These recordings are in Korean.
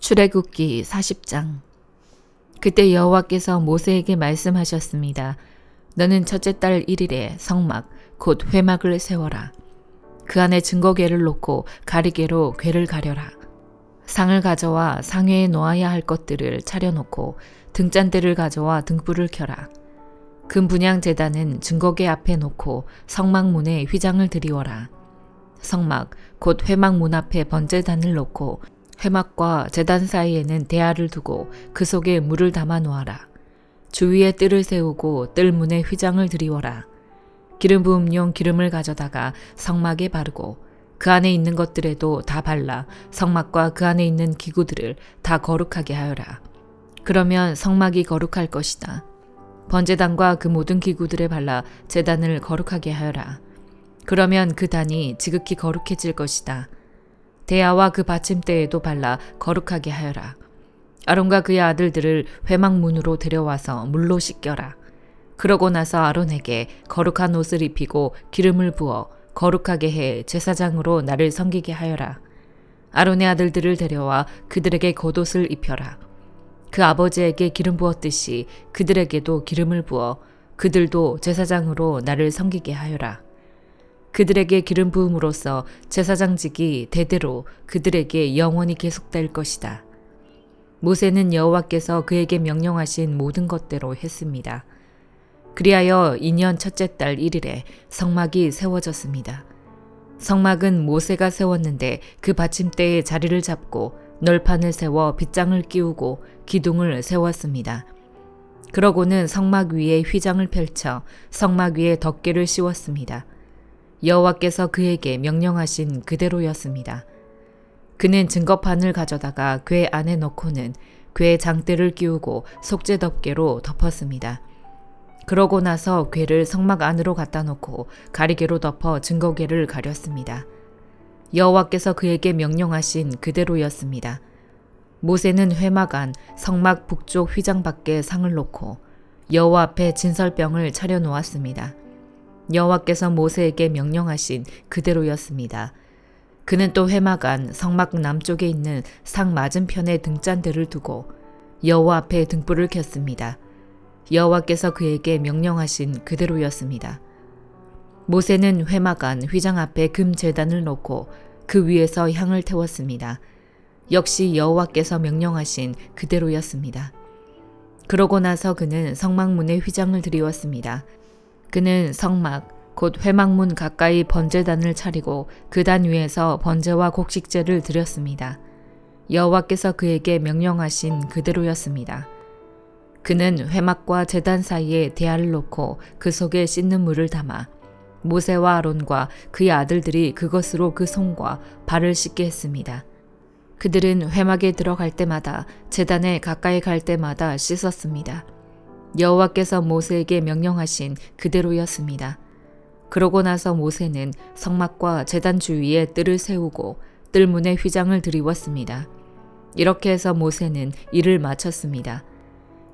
출애굽기 40장. 그때 여호와께서 모세에게 말씀하셨습니다. 너는 첫째 달 1일에 성막 곧 회막을 세워라. 그 안에 증거궤를 놓고 가리개로 궤를 가려라. 상을 가져와 상 위에 놓아야 할 것들을 차려놓고 등잔대를 가져와 등불을 켜라. 금 분향 제단은 증거궤 앞에 놓고 성막 문에 휘장을 드리워라. 성막 곧 회막 문 앞에 번제단을 놓고 회막과 제단 사이에는 대야를 두고 그 속에 물을 담아 놓아라. 주위에 뜰을 세우고 뜰 문에 휘장을 드리워라. 기름 부음용 기름을 가져다가 성막에 바르고 그 안에 있는 것들에도 다 발라 성막과 그 안에 있는 기구들을 다 거룩하게 하여라. 그러면 성막이 거룩할 것이다. 번제단과 그 모든 기구들에 발라 제단을 거룩하게 하여라. 그러면 그 단이 지극히 거룩해질 것이다. 대야와 그 받침대에도 발라 거룩하게 하여라. 아론과 그의 아들들을 회막 문으로 데려와서 물로 씻겨라. 그러고 나서 아론에게 거룩한 옷을 입히고 기름을 부어 거룩하게 해 제사장으로 나를 섬기게 하여라. 아론의 아들들을 데려와 그들에게 겉옷을 입혀라. 그 아버지에게 기름 부었듯이 그들에게도 기름을 부어 그들도 제사장으로 나를 섬기게 하여라. 그들에게 기름 부음으로써 제사장직이 대대로 그들에게 영원히 계속될 것이다. 모세는 여호와께서 그에게 명령하신 모든 것대로 했습니다. 그리하여 2년 첫째 달 1일에 성막이 세워졌습니다. 성막은 모세가 세웠는데 그 받침대에 자리를 잡고 널판을 세워 빗장을 끼우고 기둥을 세웠습니다. 그러고는 성막 위에 휘장을 펼쳐 성막 위에 덮개를 씌웠습니다. 여호와께서 그에게 명령하신 그대로였습니다. 그는 증거판을 가져다가 궤 안에 넣고는 궤 장대를 끼우고 속죄 덮개로 덮었습니다. 그러고 나서 궤를 성막 안으로 갖다 놓고 가리개로 덮어 증거궤를 가렸습니다. 여호와께서 그에게 명령하신 그대로였습니다. 모세는 회막 안 성막 북쪽 휘장 밖에 상을 놓고 여호와 앞에 진설병을 차려 놓았습니다. 여호와께서 모세에게 명령하신 그대로였습니다. 그는 또 회막 안 성막 남쪽에 있는 상 맞은편에 등잔대를 두고 여호와 앞에 등불을 켰습니다. 여호와께서 그에게 명령하신 그대로였습니다. 모세는 회막 안 휘장 앞에 금 제단을 놓고 그 위에서 향을 태웠습니다. 역시 여호와께서 명령하신 그대로였습니다. 그러고 나서 그는 성막문에 휘장을 드리웠습니다. 그는 성막 곧 회막문 가까이 번제단을 차리고 그 단 위에서 번제와 곡식제를 드렸습니다. 여호와께서 그에게 명령하신 그대로였습니다. 그는 회막과 제단 사이에 대야를 놓고 그 속에 씻는 물을 담아 모세와 아론과 그의 아들들이 그것으로 그 손과 발을 씻게 했습니다. 그들은 회막에 들어갈 때마다 제단에 가까이 갈 때마다 씻었습니다. 여호와께서 모세에게 명령하신 그대로였습니다. 그러고 나서 모세는 성막과 제단 주위에 뜰을 세우고 뜰문에 휘장을 드리웠습니다. 이렇게 해서 모세는 일을 마쳤습니다.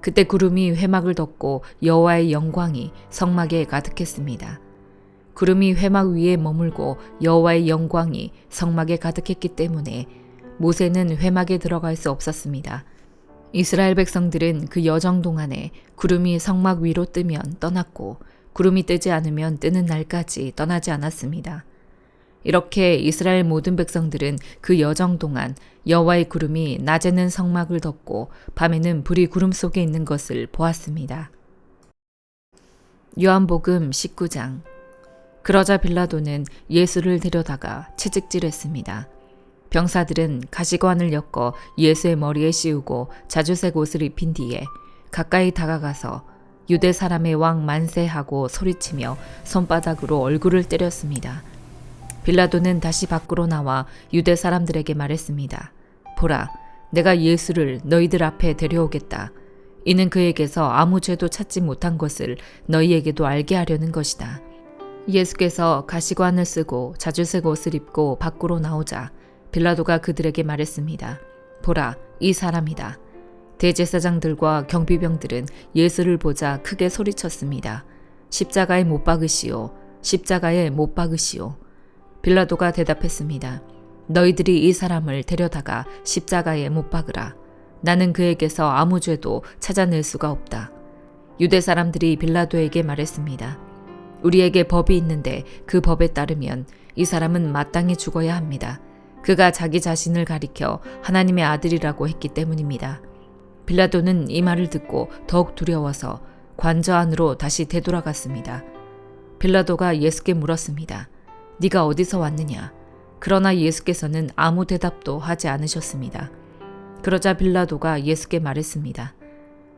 그때 구름이 회막을 덮고 여호와의 영광이 성막에 가득했습니다. 구름이 회막 위에 머물고 여호와의 영광이 성막에 가득했기 때문에 모세는 회막에 들어갈 수 없었습니다. 이스라엘 백성들은 그 여정 동안에 구름이 성막 위로 뜨면 떠났고 구름이 뜨지 않으면 뜨는 날까지 떠나지 않았습니다. 이렇게 이스라엘 모든 백성들은 그 여정 동안 여호와의 구름이 낮에는 성막을 덮고 밤에는 불이 구름 속에 있는 것을 보았습니다. 요한복음 19장. 그러자 빌라도는 예수를 데려다가 채찍질했습니다. 병사들은 가시관을 엮어 예수의 머리에 씌우고 자주색 옷을 입힌 뒤에 가까이 다가가서 유대 사람의 왕 만세하고 소리치며 손바닥으로 얼굴을 때렸습니다. 빌라도는 다시 밖으로 나와 유대 사람들에게 말했습니다. 보라, 내가 예수를 너희들 앞에 데려오겠다. 이는 그에게서 아무 죄도 찾지 못한 것을 너희에게도 알게 하려는 것이다. 예수께서 가시관을 쓰고 자주색 옷을 입고 밖으로 나오자 빌라도가 그들에게 말했습니다. 보라, 이 사람이다. 대제사장들과 경비병들은 예수를 보자 크게 소리쳤습니다. 십자가에 못 박으시오. 십자가에 못 박으시오. 빌라도가 대답했습니다. 너희들이 이 사람을 데려다가 십자가에 못 박으라. 나는 그에게서 아무 죄도 찾아낼 수가 없다. 유대 사람들이 빌라도에게 말했습니다. 우리에게 법이 있는데 그 법에 따르면 이 사람은 마땅히 죽어야 합니다. 그가 자기 자신을 가리켜 하나님의 아들이라고 했기 때문입니다. 빌라도는 이 말을 듣고 더욱 두려워서 관저 안으로 다시 되돌아갔습니다. 빌라도가 예수께 물었습니다. 네가 어디서 왔느냐? 그러나 예수께서는 아무 대답도 하지 않으셨습니다. 그러자 빌라도가 예수께 말했습니다.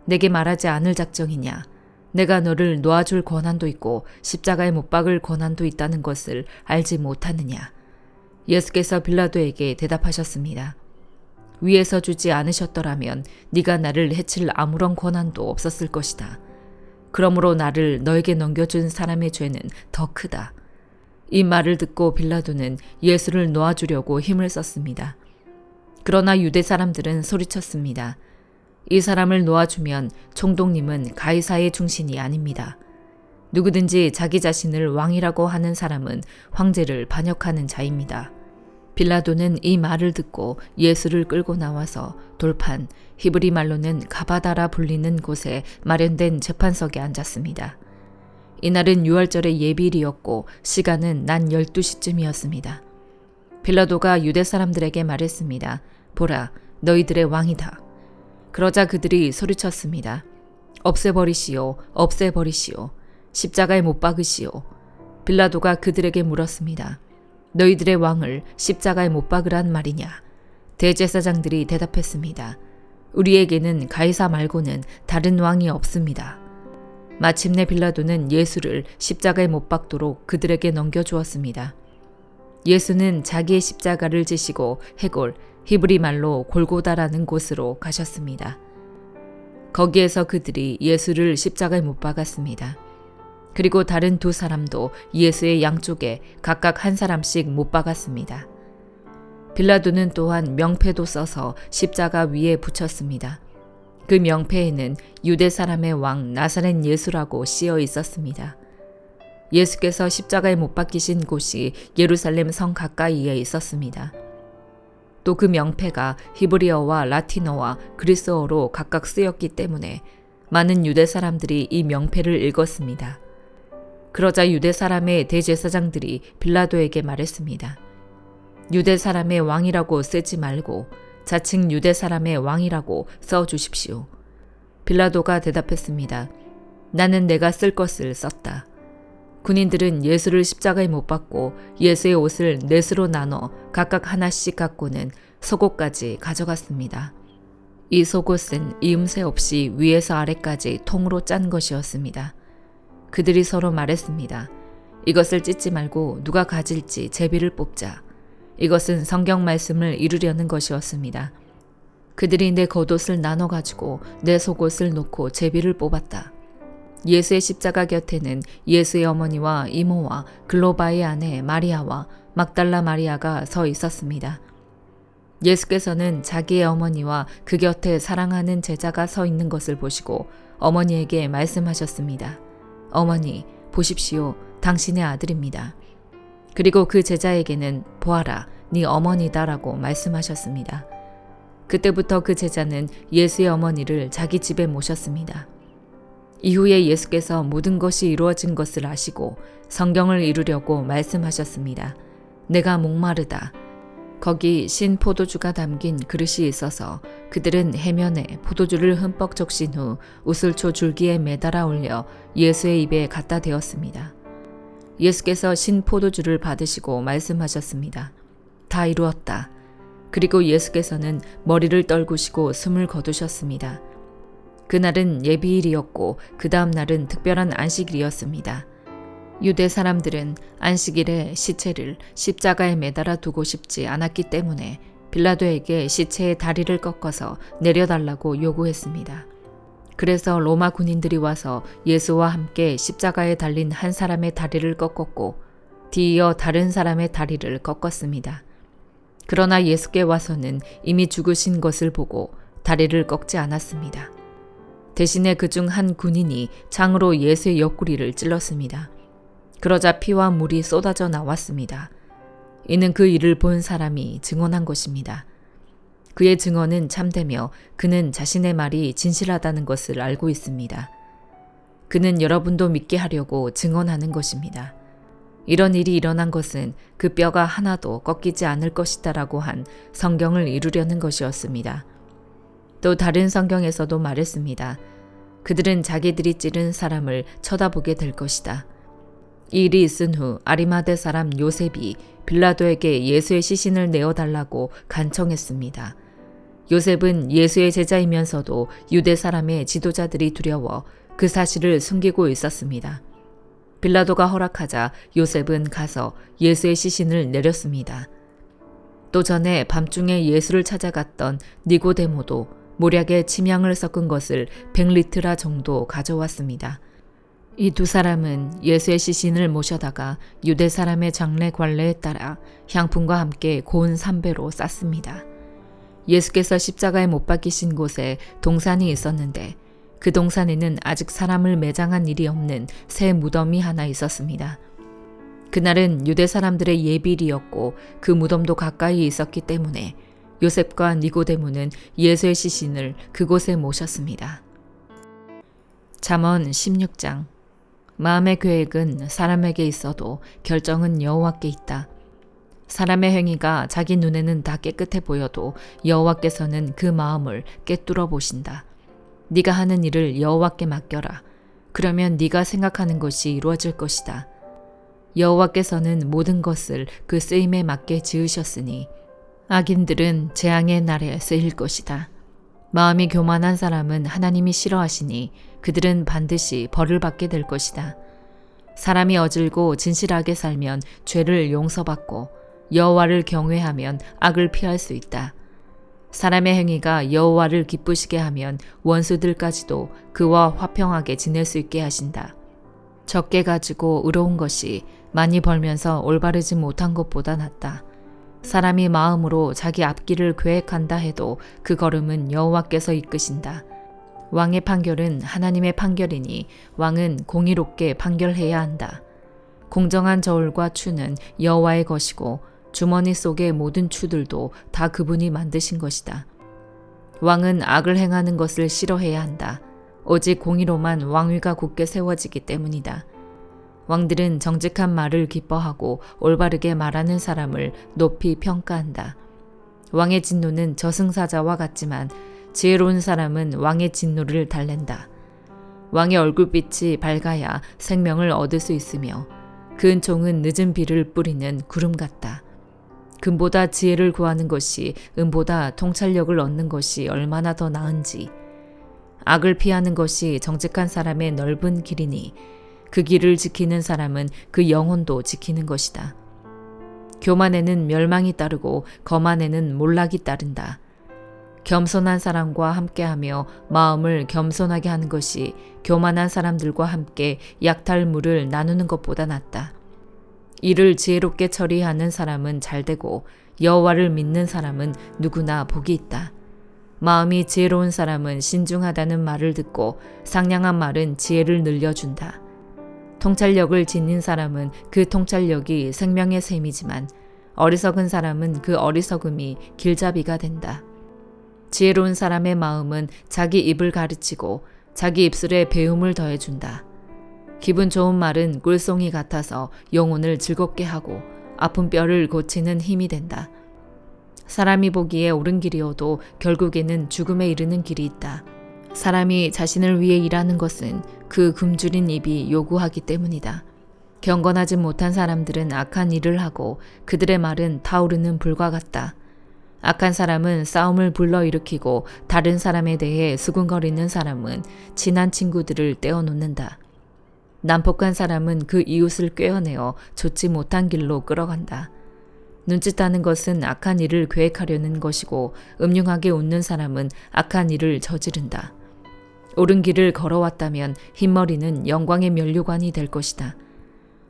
내게 말하지 않을 작정이냐? 내가 너를 놓아줄 권한도 있고 십자가에 못 박을 권한도 있다는 것을 알지 못하느냐? 예수께서 빌라도에게 대답하셨습니다. 위에서 주지 않으셨더라면 네가 나를 해칠 아무런 권한도 없었을 것이다. 그러므로 나를 너에게 넘겨준 사람의 죄는 더 크다. 이 말을 듣고 빌라도는 예수를 놓아주려고 힘을 썼습니다. 그러나 유대 사람들은 소리쳤습니다. 이 사람을 놓아주면 총독님은 가이사의 중신이 아닙니다. 누구든지 자기 자신을 왕이라고 하는 사람은 황제를 반역하는 자입니다. 빌라도는 이 말을 듣고 예수를 끌고 나와서 돌판, 히브리 말로는 가바다라 불리는 곳에 마련된 재판석에 앉았습니다. 이날은 유월절의 예비일이었고 시간은 낮 12시쯤이었습니다. 빌라도가 유대 사람들에게 말했습니다. 보라, 너희들의 왕이다. 그러자 그들이 소리쳤습니다. 없애버리시오, 없애버리시오. 십자가에 못 박으시오. 빌라도가 그들에게 물었습니다. 너희들의 왕을 십자가에 못 박으란 말이냐? 대제사장들이 대답했습니다. 우리에게는 가이사 말고는 다른 왕이 없습니다. 마침내 빌라도는 예수를 십자가에 못 박도록 그들에게 넘겨주었습니다. 예수는 자기의 십자가를 지시고 해골, 히브리 말로 골고다라는 곳으로 가셨습니다. 거기에서 그들이 예수를 십자가에 못 박았습니다. 그리고 다른 두 사람도 예수의 양쪽에 각각 한 사람씩 못 박았습니다. 빌라도는 또한 명패도 써서 십자가 위에 붙였습니다. 그 명패에는 유대 사람의 왕 나사렛 예수라고 씌어 있었습니다. 예수께서 십자가에 못 박히신 곳이 예루살렘 성 가까이에 있었습니다. 또 그 명패가 히브리어와 라틴어와 그리스어로 각각 쓰였기 때문에 많은 유대 사람들이 이 명패를 읽었습니다. 그러자 유대 사람의 대제사장들이 빌라도에게 말했습니다. 유대 사람의 왕이라고 쓰지 말고 자칭 유대 사람의 왕이라고 써주십시오. 빌라도가 대답했습니다. 나는 내가 쓸 것을 썼다. 군인들은 예수를 십자가에 못 박고 예수의 옷을 넷으로 나눠 각각 하나씩 갖고는 속옷까지 가져갔습니다. 이 속옷은 이음새 없이 위에서 아래까지 통으로 짠 것이었습니다. 그들이 서로 말했습니다. 이것을 찢지 말고 누가 가질지 제비를 뽑자. 이것은 성경 말씀을 이루려는 것이었습니다. 그들이 내 겉옷을 나눠 가지고 내 속옷을 놓고 제비를 뽑았다. 예수의 십자가 곁에는 예수의 어머니와 이모와 글로바의 아내 마리아와 막달라 마리아가 서 있었습니다. 예수께서는 자기의 어머니와 그 곁에 사랑하는 제자가 서 있는 것을 보시고 어머니에게 말씀하셨습니다. 어머니, 보십시오. 당신의 아들입니다. 그리고 그 제자에게는 보아라, 네 어머니다라고 말씀하셨습니다. 그때부터 그 제자는 예수의 어머니를 자기 집에 모셨습니다. 이후에 예수께서 모든 것이 이루어진 것을 아시고 성경을 이루려고 말씀하셨습니다. 내가 목마르다. 거기 신 포도주가 담긴 그릇이 있어서 그들은 해면에 포도주를 흠뻑 적신 후 우슬초 줄기에 매달아 올려 예수의 입에 갖다 대었습니다. 예수께서 신 포도주를 받으시고 말씀하셨습니다. 다 이루었다. 그리고 예수께서는 머리를 떨구시고 숨을 거두셨습니다. 그날은 예비일이었고 그 다음 날은 특별한 안식일이었습니다. 유대 사람들은 안식일에 시체를 십자가에 매달아 두고 싶지 않았기 때문에 빌라도에게 시체의 다리를 꺾어서 내려달라고 요구했습니다. 그래서 로마 군인들이 와서 예수와 함께 십자가에 달린 한 사람의 다리를 꺾었고 뒤이어 다른 사람의 다리를 꺾었습니다. 그러나 예수께 와서는 이미 죽으신 것을 보고 다리를 꺾지 않았습니다. 대신에 그중 한 군인이 창으로 예수의 옆구리를 찔렀습니다. 그러자 피와 물이 쏟아져 나왔습니다. 이는 그 일을 본 사람이 증언한 것입니다. 그의 증언은 참되며 그는 자신의 말이 진실하다는 것을 알고 있습니다. 그는 여러분도 믿게 하려고 증언하는 것입니다. 이런 일이 일어난 것은 그 뼈가 하나도 꺾이지 않을 것이다라고 한 성경을 이루려는 것이었습니다. 또 다른 성경에서도 말했습니다. 그들은 자기들이 찌른 사람을 쳐다보게 될 것이다. 이 일이 있은 후 아리마대 사람 요셉이 빌라도에게 예수의 시신을 내어달라고 간청했습니다. 요셉은 예수의 제자이면서도 유대 사람의 지도자들이 두려워 그 사실을 숨기고 있었습니다. 빌라도가 허락하자 요셉은 가서 예수의 시신을 내렸습니다. 또 전에 밤중에 예수를 찾아갔던 니고데모도 모략에 침향을 섞은 것을 100리트라 정도 가져왔습니다. 이 두 사람은 예수의 시신을 모셔다가 유대 사람의 장례 관례에 따라 향품과 함께 고운 삼배로 쌌습니다. 예수께서 십자가에 못 박히신 곳에 동산이 있었는데 그 동산에는 아직 사람을 매장한 일이 없는 새 무덤이 하나 있었습니다. 그날은 유대 사람들의 예비일이었고 그 무덤도 가까이 있었기 때문에 요셉과 니고데모는 예수의 시신을 그곳에 모셨습니다. 잠언 16장. 마음의 계획은 사람에게 있어도 결정은 여호와께 있다. 사람의 행위가 자기 눈에는 다 깨끗해 보여도 여호와께서는 그 마음을 꿰뚫어 보신다. 네가 하는 일을 여호와께 맡겨라. 그러면 네가 생각하는 것이 이루어질 것이다. 여호와께서는 모든 것을 그 쓰임에 맞게 지으셨으니 악인들은 재앙의 날에 쓰일 것이다. 마음이 교만한 사람은 하나님이 싫어하시니 그들은 반드시 벌을 받게 될 것이다. 사람이 어질고 진실하게 살면 죄를 용서받고 여호와를 경외하면 악을 피할 수 있다. 사람의 행위가 여호와를 기쁘시게 하면 원수들까지도 그와 화평하게 지낼 수 있게 하신다. 적게 가지고 의로운 것이 많이 벌면서 올바르지 못한 것보다 낫다. 사람이 마음으로 자기 앞길을 계획한다 해도 그 걸음은 여호와께서 이끄신다. 왕의 판결은 하나님의 판결이니 왕은 공의롭게 판결해야 한다. 공정한 저울과 추는 여호와의 것이고 주머니 속의 모든 추들도 다 그분이 만드신 것이다. 왕은 악을 행하는 것을 싫어해야 한다. 오직 공의로만 왕위가 굳게 세워지기 때문이다. 왕들은 정직한 말을 기뻐하고 올바르게 말하는 사람을 높이 평가한다. 왕의 진노는 저승사자와 같지만 지혜로운 사람은 왕의 진노를 달랜다. 왕의 얼굴빛이 밝아야 생명을 얻을 수 있으며 그 은총은 늦은 비를 뿌리는 구름 같다. 금보다 지혜를 구하는 것이 은보다 통찰력을 얻는 것이 얼마나 더 나은지. 악을 피하는 것이 정직한 사람의 넓은 길이니 그 길을 지키는 사람은 그 영혼도 지키는 것이다. 교만에는 멸망이 따르고 거만에는 몰락이 따른다. 겸손한 사람과 함께하며 마음을 겸손하게 하는 것이 교만한 사람들과 함께 약탈물을 나누는 것보다 낫다. 이를 지혜롭게 처리하는 사람은 잘되고 여호와를 믿는 사람은 누구나 복이 있다. 마음이 지혜로운 사람은 신중하다는 말을 듣고 상냥한 말은 지혜를 늘려준다. 통찰력을 지닌 사람은 그 통찰력이 생명의 셈이지만 어리석은 사람은 그 어리석음이 길잡이가 된다. 지혜로운 사람의 마음은 자기 입을 가르치고 자기 입술에 배움을 더해준다. 기분 좋은 말은 꿀송이 같아서 영혼을 즐겁게 하고 아픈 뼈를 고치는 힘이 된다. 사람이 보기에 옳은 길이어도 결국에는 죽음에 이르는 길이 있다. 사람이 자신을 위해 일하는 것은 그 굶주린 입이 요구하기 때문이다. 경건하지 못한 사람들은 악한 일을 하고 그들의 말은 타오르는 불과 같다. 악한 사람은 싸움을 불러일으키고 다른 사람에 대해 수군거리는 사람은 친한 친구들을 떼어놓는다. 난폭한 사람은 그 이웃을 꿰어내어 좋지 못한 길로 끌어간다. 눈짓하는 것은 악한 일을 계획하려는 것이고 음흉하게 웃는 사람은 악한 일을 저지른다. 옳은 길을 걸어왔다면 흰머리는 영광의 면류관이 될 것이다.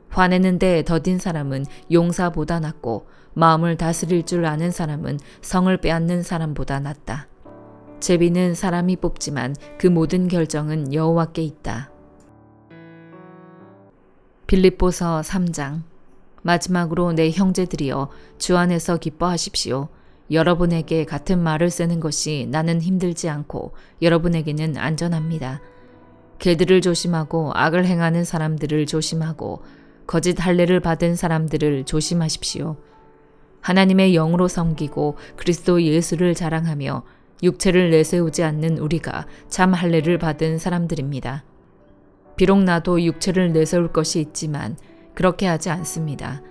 화내는데 더딘 사람은 용사보다 낫고 마음을 다스릴 줄 아는 사람은 성을 빼앗는 사람보다 낫다. 제비는 사람이 뽑지만 그 모든 결정은 여호와께 있다. 빌립보서 3장. 마지막으로 내 형제들이여 주 안에서 기뻐하십시오. 여러분에게 같은 말을 쓰는 것이 나는 힘들지 않고 여러분에게는 안전합니다. 개들을 조심하고 악을 행하는 사람들을 조심하고 거짓 할례를 받은 사람들을 조심하십시오. 하나님의 영으로 섬기고 그리스도 예수를 자랑하며 육체를 내세우지 않는 우리가 참 할례를 받은 사람들입니다. 비록 나도 육체를 내세울 것이 있지만 그렇게 하지 않습니다.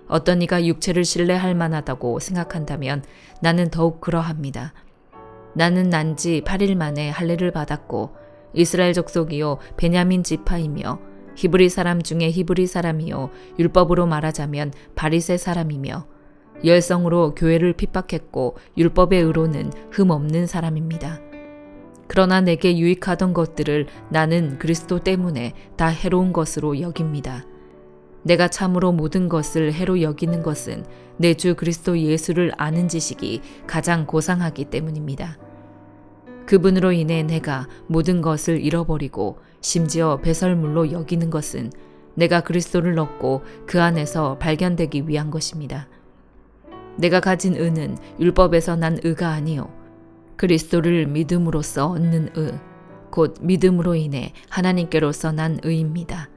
어떤 이가 육체를 신뢰할 만하다고 생각한다면 나는 더욱 그러합니다. 나는 난 지 8일 만에 할례를 받았고 이스라엘 족속이요 베냐민 지파이며 히브리 사람 중에 히브리 사람이요 율법으로 말하자면 바리새 사람이며 열성으로 교회를 핍박했고 율법의 의로는 흠 없는 사람입니다. 그러나 내게 유익하던 것들을 나는 그리스도 때문에 다 해로운 것으로 여깁니다. 내가 참으로 모든 것을 해로 여기는 것은 내 주 그리스도 예수를 아는 지식이 가장 고상하기 때문입니다. 그분으로 인해 내가 모든 것을 잃어버리고 심지어 배설물로 여기는 것은 내가 그리스도를 얻고 그 안에서 발견되기 위한 것입니다. 내가 가진 의는 율법에서 난 의가 아니요 그리스도를 믿음으로써 얻는 의, 곧 믿음으로 인해 하나님께로서 난 의입니다.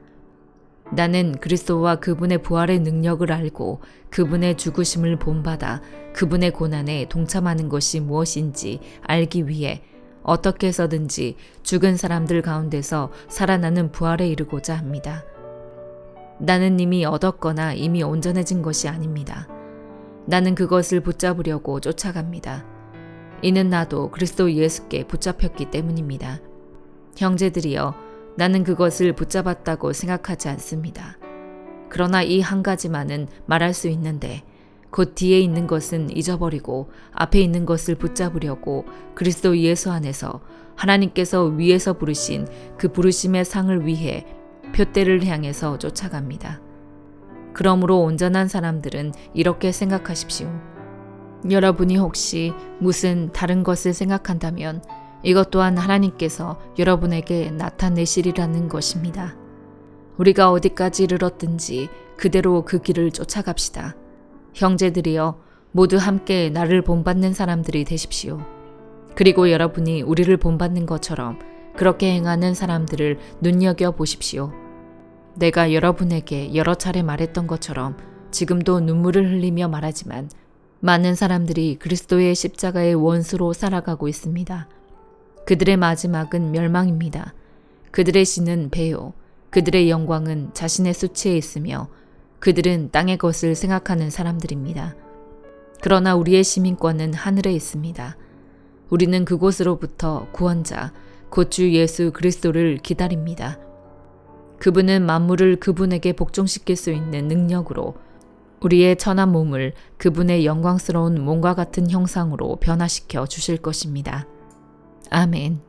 나는 그리스도와 그분의 부활의 능력을 알고 그분의 죽으심을 본받아 그분의 고난에 동참하는 것이 무엇인지 알기 위해 어떻게 해서든지 죽은 사람들 가운데서 살아나는 부활에 이르고자 합니다. 나는 이미 얻었거나 이미 온전해진 것이 아닙니다. 나는 그것을 붙잡으려고 쫓아갑니다. 이는 나도 그리스도 예수께 붙잡혔기 때문입니다. 형제들이여, 나는 그것을 붙잡았다고 생각하지 않습니다. 그러나 이 한 가지만은 말할 수 있는데 곧 뒤에 있는 것은 잊어버리고 앞에 있는 것을 붙잡으려고 그리스도 예수 안에서 하나님께서 위에서 부르신 그 부르심의 상을 위해 표대를 향해서 쫓아갑니다. 그러므로 온전한 사람들은 이렇게 생각하십시오. 여러분이 혹시 무슨 다른 것을 생각한다면 이것 또한 하나님께서 여러분에게 나타내시리라는 것입니다. 우리가 어디까지 이르렀든지 그대로 그 길을 쫓아갑시다. 형제들이여, 모두 함께 나를 본받는 사람들이 되십시오. 그리고 여러분이 우리를 본받는 것처럼 그렇게 행하는 사람들을 눈여겨보십시오. 내가 여러분에게 여러 차례 말했던 것처럼 지금도 눈물을 흘리며 말하지만 많은 사람들이 그리스도의 십자가의 원수로 살아가고 있습니다. 그들의 마지막은 멸망입니다. 그들의 신은 배요. 그들의 영광은 자신의 수치에 있으며 그들은 땅의 것을 생각하는 사람들입니다. 그러나 우리의 시민권은 하늘에 있습니다. 우리는 그곳으로부터 구원자, 곧 주 예수 그리스도를 기다립니다. 그분은 만물을 그분에게 복종시킬 수 있는 능력으로 우리의 천한 몸을 그분의 영광스러운 몸과 같은 형상으로 변화시켜 주실 것입니다. 아멘.